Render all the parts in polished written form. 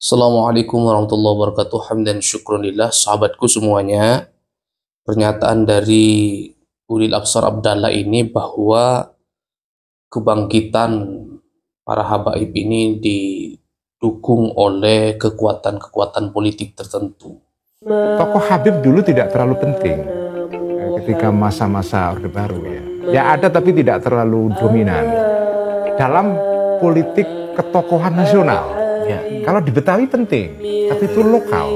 Assalamualaikum warahmatullahi wabarakatuh. Hamdan syukrunillah, sahabatku semuanya. Pernyataan dari Ulil Absar Abdallah ini bahwa kebangkitan para habaib ini didukung oleh kekuatan-kekuatan politik tertentu. Tokoh Habib dulu tidak terlalu penting ketika masa-masa Orde Baru ya. Ya ada tapi tidak terlalu dominan dalam politik ketokohan nasional. Ya. Kalau di Betawi penting, tapi itu lokal.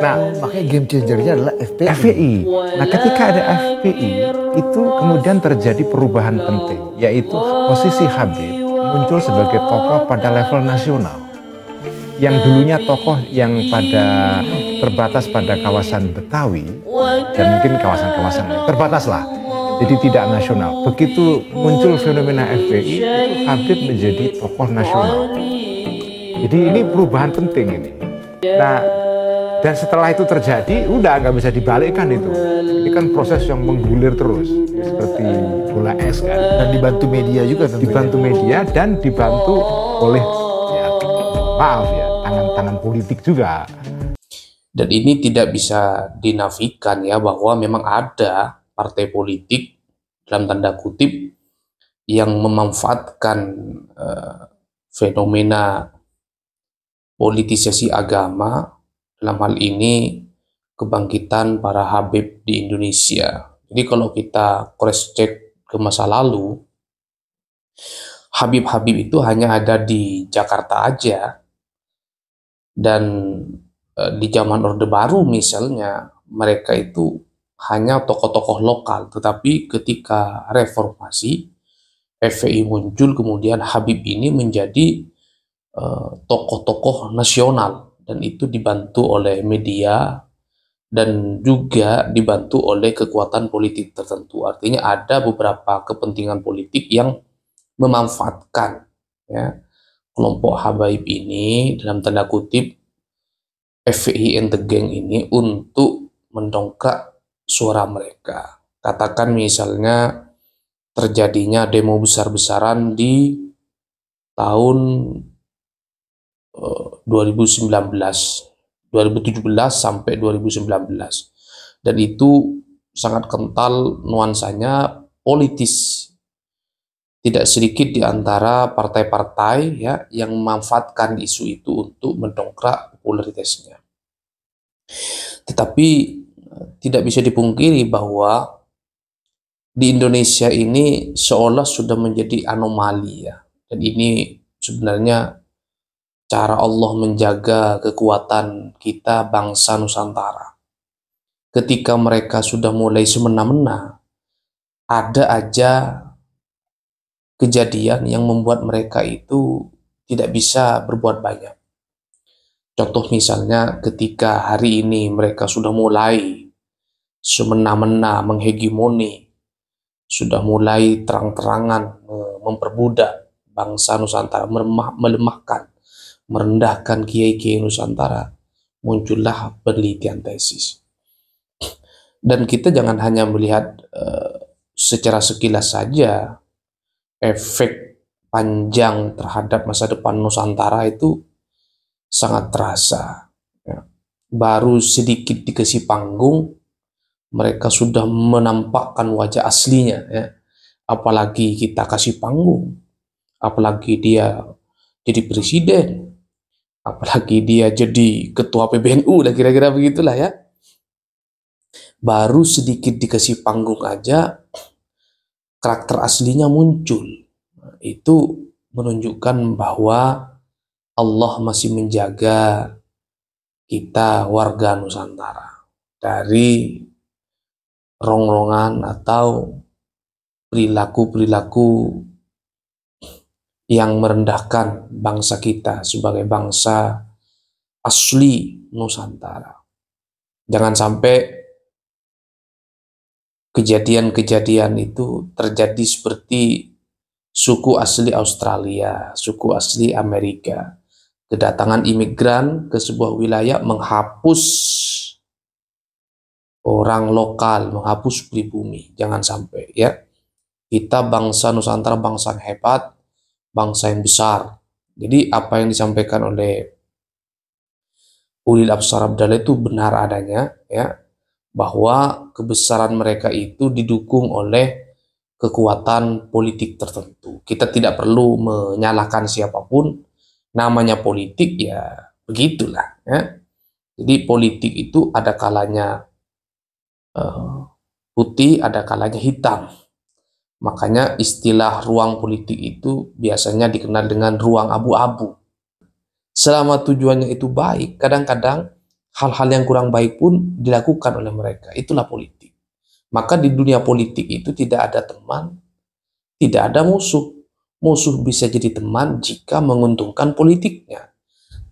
Nah, makanya game changernya adalah FPI. FPI. Nah, ketika ada FPI, itu kemudian terjadi perubahan penting, yaitu posisi Habib muncul sebagai tokoh pada level nasional. Yang dulunya tokoh yang terbatas pada kawasan Betawi dan mungkin kawasan-kawasan lain, terbatas lah, jadi tidak nasional. Begitu muncul fenomena FPI, Habib menjadi tokoh nasional. Jadi ini perubahan penting ini. Nah, dan setelah itu terjadi, udah nggak bisa dibalikkan itu. Ini kan proses yang menggulir terus, seperti bola es kan. Dan dibantu media juga tentunya. Dibantu media dan dibantu oleh, ya, maaf ya, tangan-tangan politik juga. Dan ini tidak bisa dinafikan ya, bahwa memang ada partai politik dalam tanda kutip yang memanfaatkan fenomena politisasi agama, dalam hal ini kebangkitan para Habib di Indonesia. Jadi kalau kita cross check ke masa lalu, Habib-Habib itu hanya ada di Jakarta aja. Dan di zaman Orde Baru misalnya, mereka itu hanya tokoh-tokoh lokal. Tetapi ketika reformasi, FPI muncul, kemudian Habib ini menjadi tokoh-tokoh nasional, dan itu dibantu oleh media dan juga dibantu oleh kekuatan politik tertentu. Artinya ada beberapa kepentingan politik yang memanfaatkan ya kelompok habaib ini, dalam tanda kutip FPI and the gang ini, untuk mendongkrak suara mereka. Katakan misalnya terjadinya demo besar-besaran di tahun 2019, 2017 sampai 2019, dan itu sangat kental nuansanya politis. Tidak sedikit di antara partai-partai ya yang memanfaatkan isu itu untuk mendongkrak popularitasnya. Tetapi tidak bisa dipungkiri bahwa di Indonesia ini seolah sudah menjadi anomali ya. Dan ini sebenarnya cara Allah menjaga kekuatan kita bangsa Nusantara. Ketika mereka sudah mulai semena-mena, ada aja kejadian yang membuat mereka itu tidak bisa berbuat banyak. Contoh misalnya ketika hari ini mereka sudah mulai semena-mena menghegemoni, sudah mulai terang-terangan memperbudak bangsa Nusantara, melemahkan, merendahkan kiai-kiai Nusantara, muncullah penelitian tesis. Dan kita jangan hanya melihat secara sekilas saja efek panjang terhadap masa depan Nusantara itu sangat terasa ya. Baru sedikit dikasih panggung, mereka sudah menampakkan wajah aslinya ya. Apalagi kita kasih panggung, apalagi dia jadi presiden, apalagi dia jadi ketua PBNU, dan kira-kira begitulah ya. Baru sedikit dikasih panggung aja, karakter aslinya muncul. Itu menunjukkan bahwa Allah masih menjaga kita warga Nusantara dari rongrongan atau perilaku-perilaku yang merendahkan bangsa kita sebagai bangsa asli Nusantara. Jangan sampai kejadian-kejadian itu terjadi seperti suku asli Australia, suku asli Amerika. Kedatangan imigran ke sebuah wilayah menghapus orang lokal, menghapus pribumi. Jangan sampai ya. Kita bangsa Nusantara bangsa yang hebat, bangsa yang besar. Jadi apa yang disampaikan oleh ulil absar abdallah itu benar adanya, ya, bahwa kebesaran mereka itu didukung oleh kekuatan politik tertentu. Kita tidak perlu menyalahkan siapapun, namanya politik ya begitulah, ya. Jadi politik itu ada kalanya putih, ada kalanya hitam. Makanya istilah ruang politik itu biasanya dikenal dengan ruang abu-abu. Selama tujuannya itu baik, kadang-kadang hal-hal yang kurang baik pun dilakukan oleh mereka. Itulah politik. Maka di dunia politik itu tidak ada teman, tidak ada musuh. Musuh bisa jadi teman jika menguntungkan politiknya.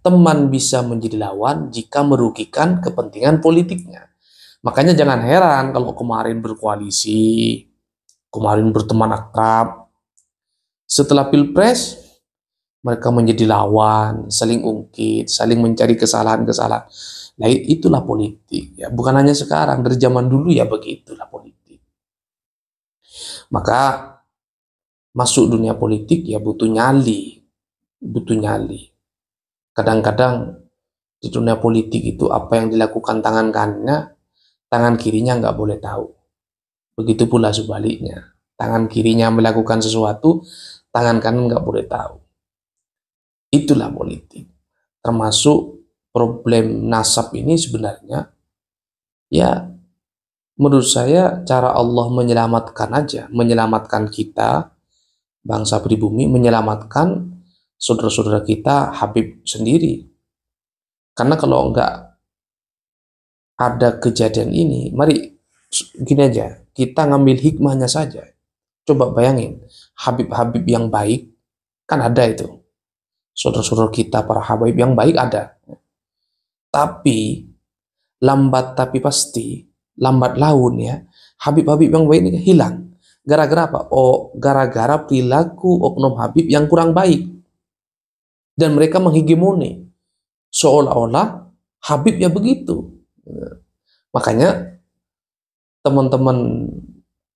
Teman bisa menjadi lawan jika merugikan kepentingan politiknya. Makanya jangan heran kalau kemarin berkoalisi, kemarin berteman akrab, setelah pilpres mereka menjadi lawan, saling ungkit, saling mencari kesalahan-kesalahan. Nah, itulah politik, ya. Bukan hanya sekarang, dari zaman dulu ya begitulah politik. Maka masuk dunia politik ya butuh nyali, butuh nyali. Kadang-kadang di dunia politik itu apa yang dilakukan tangan kanannya, tangan kirinya nggak boleh tahu. Begitu pula sebaliknya, tangan kirinya melakukan sesuatu, tangan kanan nggak boleh tahu. Itulah politik. Termasuk problem nasab ini sebenarnya, ya menurut saya cara Allah menyelamatkan aja, menyelamatkan kita, bangsa pribumi, menyelamatkan saudara-saudara kita Habib sendiri. Karena kalau nggak ada kejadian ini, mari gini aja, kita ngambil hikmahnya saja. Coba bayangin, Habib-Habib yang baik, kan ada itu. Saudara-saudara kita, para Habib yang baik ada. Tapi, lambat tapi pasti, lambat laun ya, Habib-Habib yang baik ini hilang. Gara-gara apa? Oh, gara-gara perilaku oknum Habib yang kurang baik. Dan mereka menghegemoni. Seolah-olah Habib ya begitu. Makanya teman-teman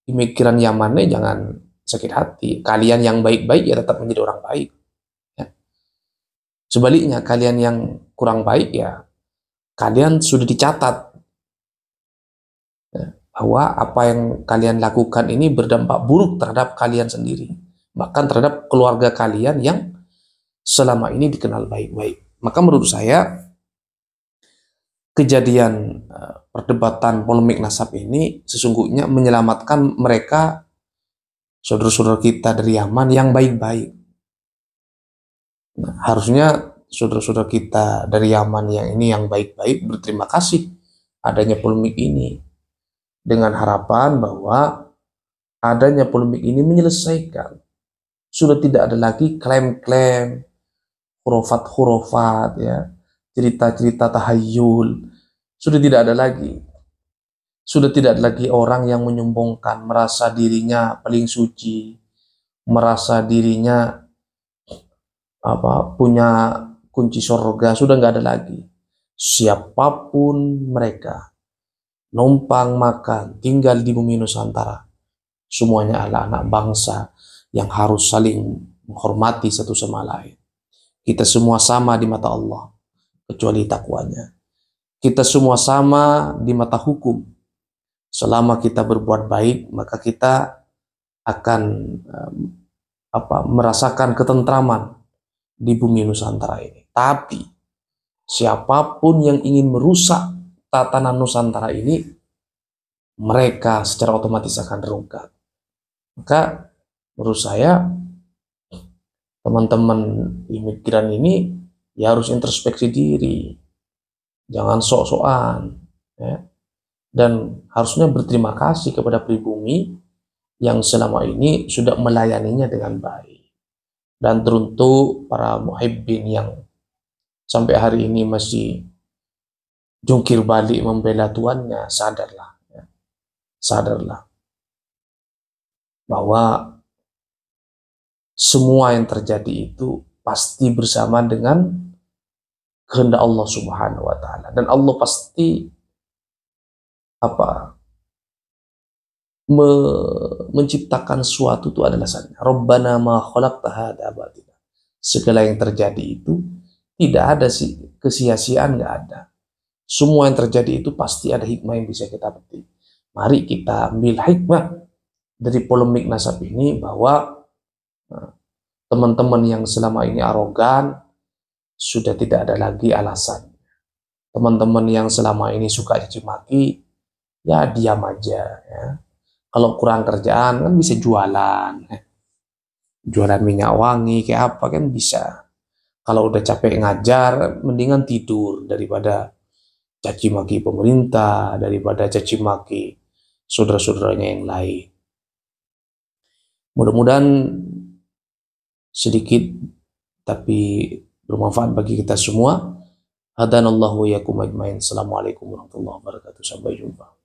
imigran Yaman jangan sakit hati. Kalian yang baik-baik ya tetap menjadi orang baik. Ya. Sebaliknya kalian yang kurang baik ya kalian sudah dicatat. Ya, bahwa apa yang kalian lakukan ini berdampak buruk terhadap kalian sendiri. Bahkan terhadap keluarga kalian yang selama ini dikenal baik-baik. Maka menurut saya kejadian perdebatan polemik nasab ini sesungguhnya menyelamatkan mereka, saudara-saudara kita dari Yaman yang baik-baik. Nah, harusnya saudara-saudara kita dari Yaman yang ini yang baik-baik berterima kasih adanya polemik ini, dengan harapan bahwa adanya polemik ini menyelesaikan. Sudah tidak ada lagi klaim-klaim, hurufat-hurufat, ya, cerita-cerita tahayul, sudah tidak ada lagi. Sudah tidak ada lagi orang yang menyombongkan, merasa dirinya paling suci, merasa dirinya punya kunci surga, sudah nggak ada lagi. Siapapun mereka, numpang makan, tinggal di bumi Nusantara, semuanya adalah anak bangsa yang harus saling menghormati satu sama lain. Kita semua sama di mata Allah, kecuali takwanya. Kita semua sama di mata hukum. Selama kita berbuat baik, maka kita akan merasakan ketentraman di bumi Nusantara ini. Tapi siapapun yang ingin merusak tatanan Nusantara ini, mereka secara otomatis akan terungkap. Maka menurut saya teman-teman imigran ini ya harus introspeksi diri, jangan sok-sokan, ya. Dan harusnya berterima kasih kepada pribumi yang selama ini sudah melayaninya dengan baik. Dan teruntuk para muhibbin yang sampai hari ini masih jungkir balik membela tuannya, sadarlah, ya. Sadarlah bahwa semua yang terjadi itu pasti bersama dengan kehendak Allah Subhanahu wa taala, dan Allah pasti menciptakan suatu itu adalah alasannya. Rabbana ma khalaqta hadza batila. Segala yang terjadi itu tidak ada sih kesia-siaan nggak ada. Semua yang terjadi itu pasti ada hikmah yang bisa kita petik. Mari kita ambil hikmah dari polemik nasab ini, bahwa teman-teman yang selama ini arogan sudah tidak ada lagi alasan. Teman-teman yang selama ini suka caci maki, ya diam aja ya. Kalau kurang kerjaan kan bisa jualan, jualan minyak wangi kayak apa kan bisa. Kalau udah capek ngajar, mendingan tidur daripada caci maki pemerintah, daripada caci maki saudara-saudaranya yang lain. Mudah-mudahan sedikit tapi bermanfaat bagi kita semua. Hadanallahu wa iyyakum ajmain. Assalamualaikum warahmatullahi wabarakatuh. Sampai jumpa.